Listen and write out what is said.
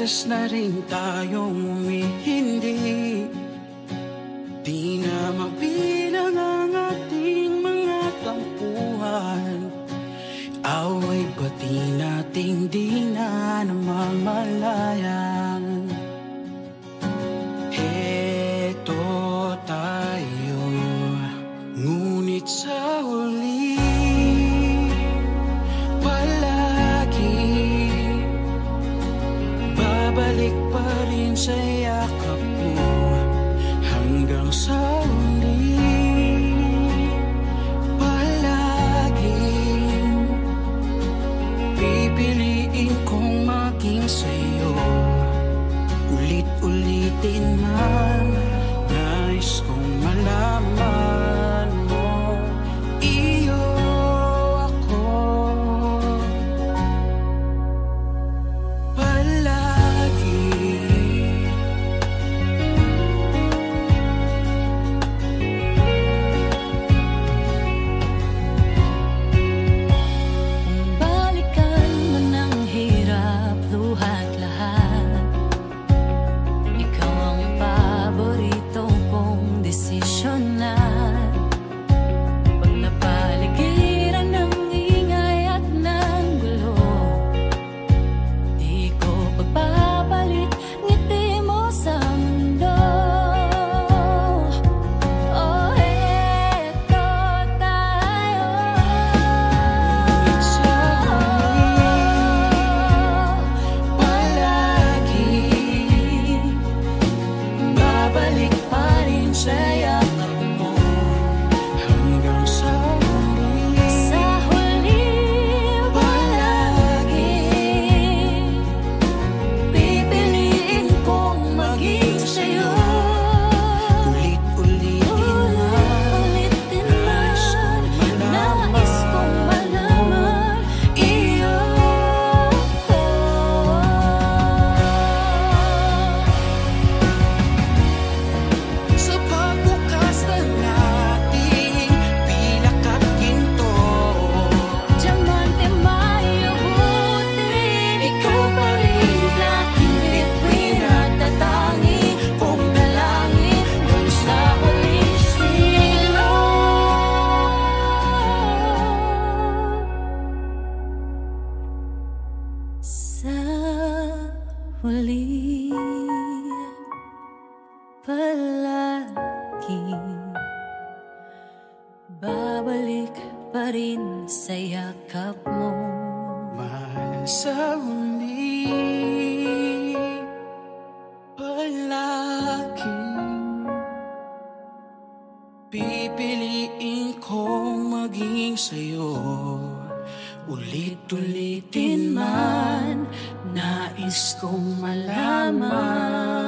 beses na rin tayong umihindi. Di na mabilang ang ating mga tampuhan. Away bati nating di na namamalayan. Heto tayo, ngunit sa huli babalik pa rin sa yakap mo hanggang sa huli. Palaging pipiliin kong maging sa'yo. Ulit-ulitin man, nais kong malaman mo. Iyo ako. Huli palagi babalik pa rin sa yakap mo. Mahal sa huli palagi pipiliin kong maging sa'yo. Ulit-ulitin man, nais kong malaman.